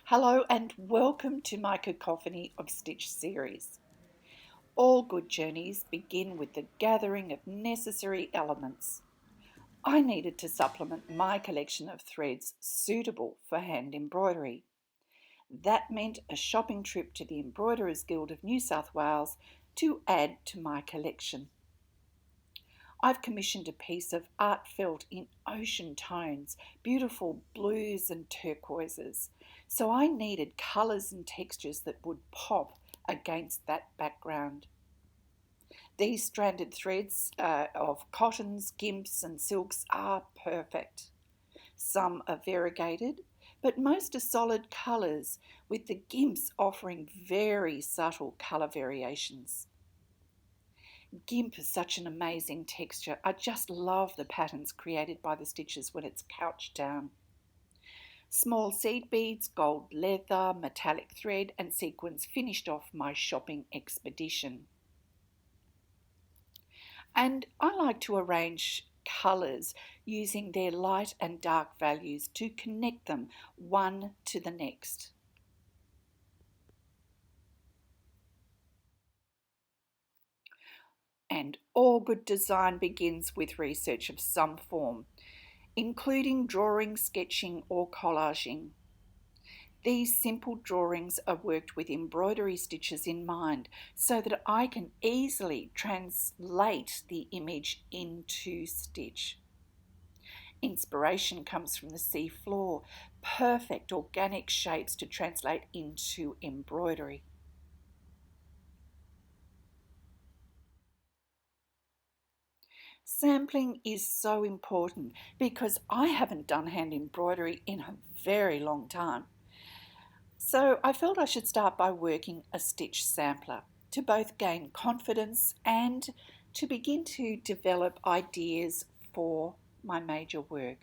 Hello and welcome to my Cacophony of Stitch series. All good journeys begin with the gathering of necessary elements. I needed to supplement my collection of threads suitable for hand embroidery. That meant a shopping trip to the Embroiderers Guild of New South Wales to add to my collection. I've commissioned a piece of art felt in ocean tones, beautiful blues and turquoises. So I needed colours and textures that would pop against that background. These stranded threads of cottons, gimps and silks are perfect. Some are variegated, but most are solid colours, with the gimps offering very subtle colour variations. Gimp is such an amazing texture. I just love the patterns created by the stitches when it's couched down. Small seed beads, gold leather, metallic thread and sequins finished off my shopping expedition. And I like to arrange colours using their light and dark values to connect them one to the next. And all good design begins with research of some form, including drawing, sketching or collaging. These simple drawings are worked with embroidery stitches in mind so that I can easily translate the image into stitch. Inspiration comes from the SEAFLOOR, perfect organic shapes to translate into embroidery. Sampling is so important because I haven't done hand embroidery in a very long time. So I felt I should start by working a stitch sampler to both gain confidence and to begin to develop ideas for my major work.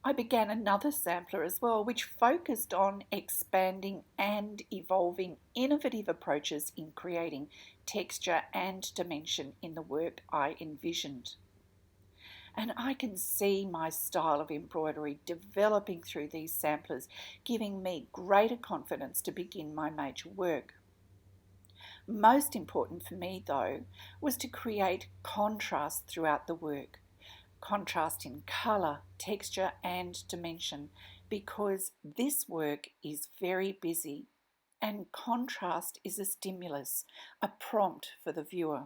I began another sampler as well, which focused on expanding and evolving innovative approaches in creating texture and dimension in the work I envisioned. And I can see my style of embroidery developing through these samplers, giving me greater confidence to begin my major work. Most important for me, though, was to create contrast throughout the work. Contrast in colour, texture and dimension, because this work is very busy and contrast is a stimulus, a prompt for the viewer.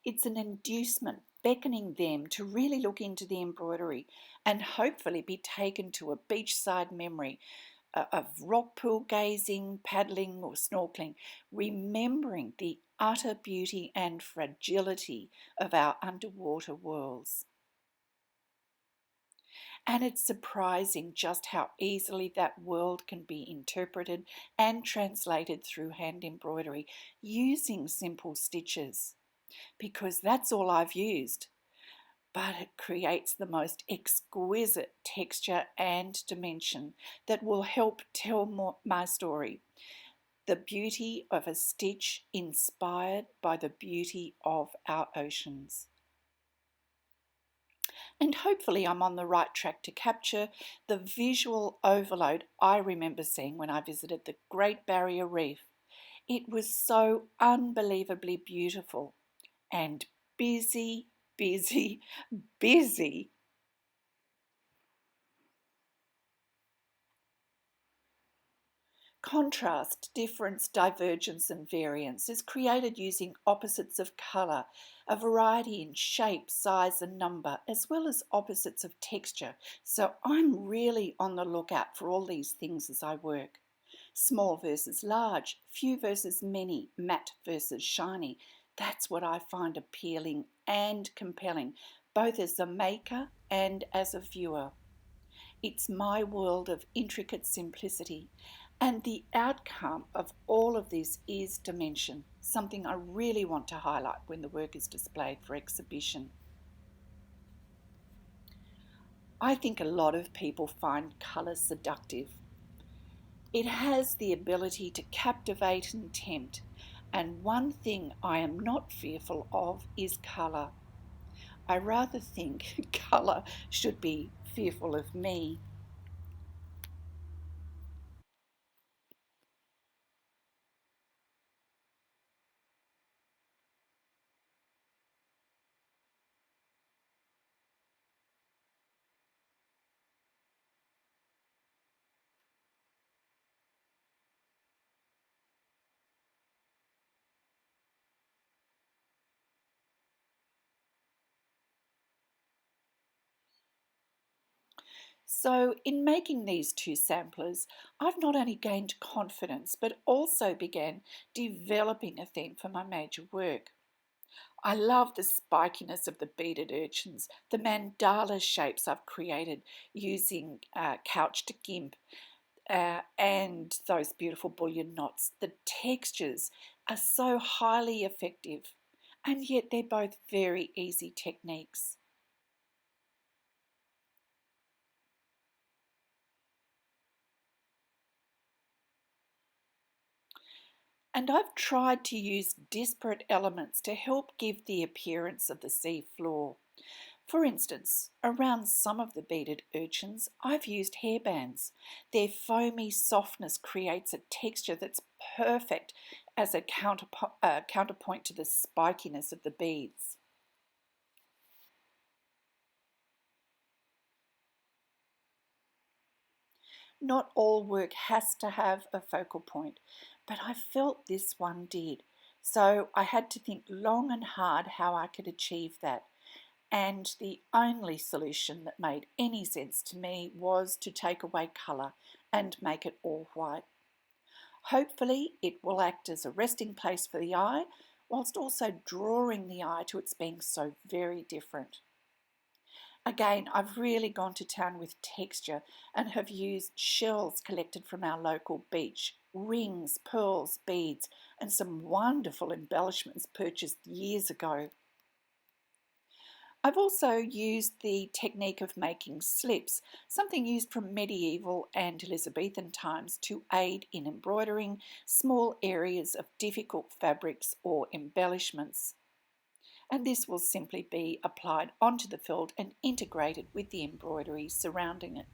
It's an inducement beckoning them to really look into the embroidery and hopefully be taken to a beachside memory of rock pool gazing, paddling or snorkeling, remembering the utter beauty and fragility of our underwater worlds. And it's surprising just how easily that world can be interpreted and translated through hand embroidery using simple stitches, because that's all I've used. But it creates the most exquisite texture and dimension that will help tell my story. The beauty of a stitch inspired by the beauty of our oceans. And hopefully I'm on the right track to capture the visual overload I remember seeing when I visited the Great Barrier Reef. It was so unbelievably beautiful and busy, busy, busy. Contrast, difference, divergence and variance is created using opposites of colour, a variety in shape, size and number, as well as opposites of texture. So I'm really on the lookout for all these things as I work. Small versus large, few versus many, matte versus shiny. That's what I find appealing and compelling, both as a maker and as a viewer. It's my world of intricate simplicity. And the outcome of all of this is dimension, something I really want to highlight when the work is displayed for exhibition. I think a lot of people find colour seductive. It has the ability to captivate and tempt, and one thing I am not fearful of is colour. I rather think colour should be fearful of me. So, in making these two samplers, I've not only gained confidence but also began developing a theme for my major work. I love the spikiness of the beaded urchins, the mandala shapes I've created using couched gimp, and those beautiful bullion knots. The textures are so highly effective, and yet they're both very easy techniques. And I've tried to use disparate elements to help give the appearance of the sea floor. For instance, around some of the beaded urchins, I've used hairbands. Their foamy softness creates a texture that's perfect as a counterpoint to the spikiness of the beads. Not all work has to have a focal point, but I felt this one did. So I had to think long and hard how I could achieve that. And the only solution that made any sense to me was to take away colour and make it all white. Hopefully, it will act as a resting place for the eye, whilst also drawing the eye to its being so very different. Again, I've really gone to town with texture and have used shells collected from our local beach, rings, pearls, beads, and some wonderful embellishments purchased years ago. I've also used the technique of making slips, something used from medieval and Elizabethan times to aid in embroidering small areas of difficult fabrics or embellishments. And this will simply be applied onto the felt and integrated with the embroidery surrounding it.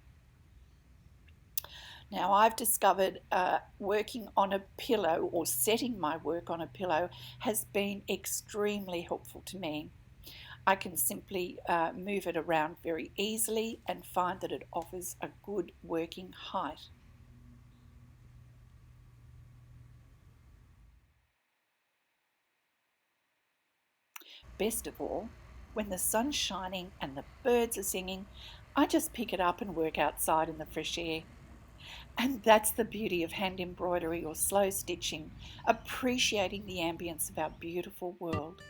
Now, I've discovered working on a pillow or setting my work on a pillow has been extremely helpful to me. I can simply move it around very easily and find that it offers a good working height. Best of all, when the sun's shining and the birds are singing, I just pick it up and work outside in the fresh air. And that's the beauty of hand embroidery or slow stitching, appreciating the ambience of our beautiful world.